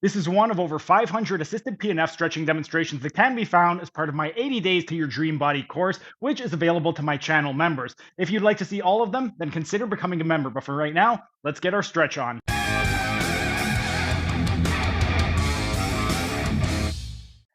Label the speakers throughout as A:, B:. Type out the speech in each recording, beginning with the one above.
A: This is one of over 500 assisted PNF stretching demonstrations that can be found as part of my 80 Days to Your Dream Body course, which is available to my channel members. If you'd like to see all of them, then consider becoming a member. But for right now, let's get our stretch on.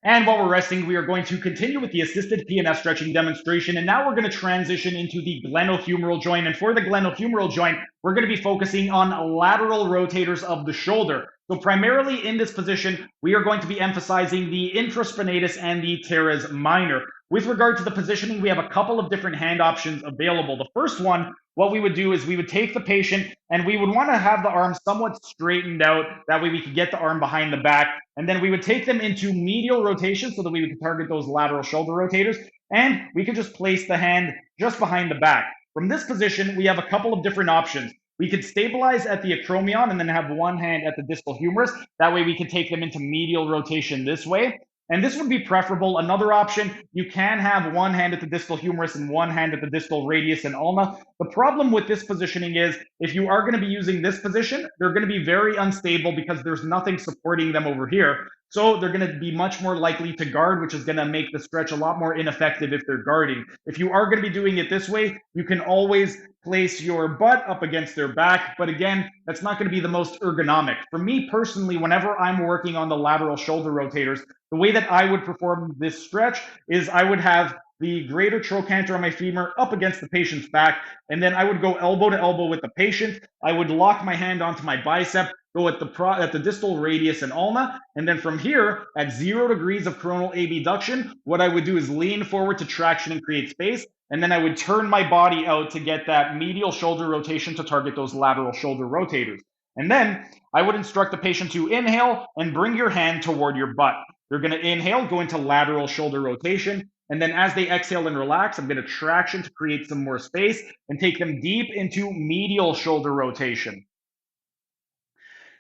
A: And while we're resting, we are going to continue with the assisted PNF stretching demonstration. And now we're going to transition into the glenohumeral joint. And for the glenohumeral joint, we're going to be focusing on lateral rotators of the shoulder. So primarily in this position, we are going to be emphasizing the infraspinatus and the teres minor. With regard to the positioning, we have a couple of different hand options available. The first one, what we would do is we would take the patient and we would want to have the arm somewhat straightened out. That way we could get the arm behind the back. And then we would take them into medial rotation so that we could target those lateral shoulder rotators. And we could just place the hand just behind the back. From this position, we have a couple of different options. We could stabilize at the acromion and then have one hand at the distal humerus. That way we could take them into medial rotation this way. And this would be preferable. Another option, you can have one hand at the distal humerus and one hand at the distal radius and ulna. The problem with this positioning is if you are going to be using this position, they're going to be very unstable because there's nothing supporting them over here. So they're going to be much more likely to guard, which is going to make the stretch a lot more ineffective if they're guarding. If you are going to be doing it this way, you can always place your butt up against their back. But again, that's not going to be the most ergonomic. For me personally, whenever I'm working on the lateral shoulder rotators, the way that I would perform this stretch is I would have the greater trochanter on my femur up against the patient's back, and then I would go elbow to elbow with the patient. I would lock my hand onto my bicep, go at the distal radius and ulna, and then from here, at 0 degrees of coronal abduction, what I would do is lean forward to traction and create space, and then I would turn my body out to get that medial shoulder rotation to target those lateral shoulder rotators. And then I would instruct the patient to inhale and bring your hand toward your butt. They're going to inhale, go into lateral shoulder rotation. And then as they exhale and relax, I'm going to traction to create some more space and take them deep into medial shoulder rotation.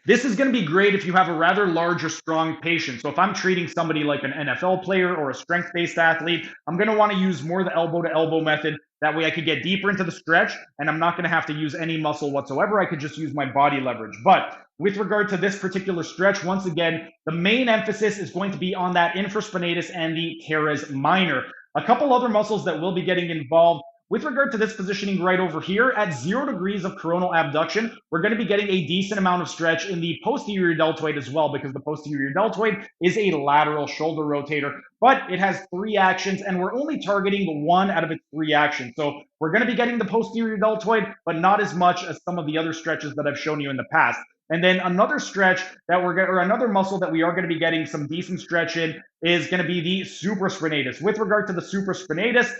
A: This is going to be great if you have a rather large or strong patient. So if I'm treating somebody like an NFL player or a strength-based athlete, I'm going to want to use more the elbow-to-elbow method. That way I could get deeper into the stretch and I'm not going to have to use any muscle whatsoever. I could just use my body leverage. But with regard to this particular stretch, once again, the main emphasis is going to be on that infraspinatus and the teres minor. A couple other muscles that will be getting involved. With regard to this positioning right over here, at 0 degrees of coronal abduction, we're going to be getting a decent amount of stretch in the posterior deltoid as well, because the posterior deltoid is a lateral shoulder rotator, but it has 3 actions, and we're only targeting 1 out of its 3 actions. So we're going to be getting the posterior deltoid, but not as much as some of the other stretches that I've shown you in the past. And then another stretch that or another muscle that we are going to be getting some decent stretch in is going to be the supraspinatus. With regard to the supraspinatus,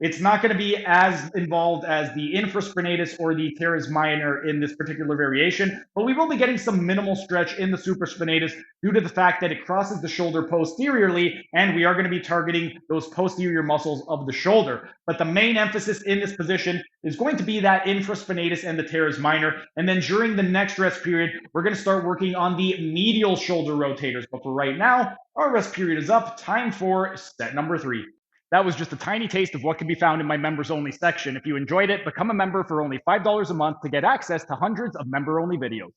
A: it's not going to be as involved as the infraspinatus or the teres minor in this particular variation, but we will be getting some minimal stretch in the supraspinatus due to the fact that it crosses the shoulder posteriorly, and we are going to be targeting those posterior muscles of the shoulder. But the main emphasis in this position is going to be that infraspinatus and the teres minor, and then during the next rest period, we're going to start working on the medial shoulder rotators. But for right now, our rest period is up. Time for set number 3. That was just a tiny taste of what can be found in my members only section. If you enjoyed it, become a member for only $5 a month to get access to hundreds of member only videos.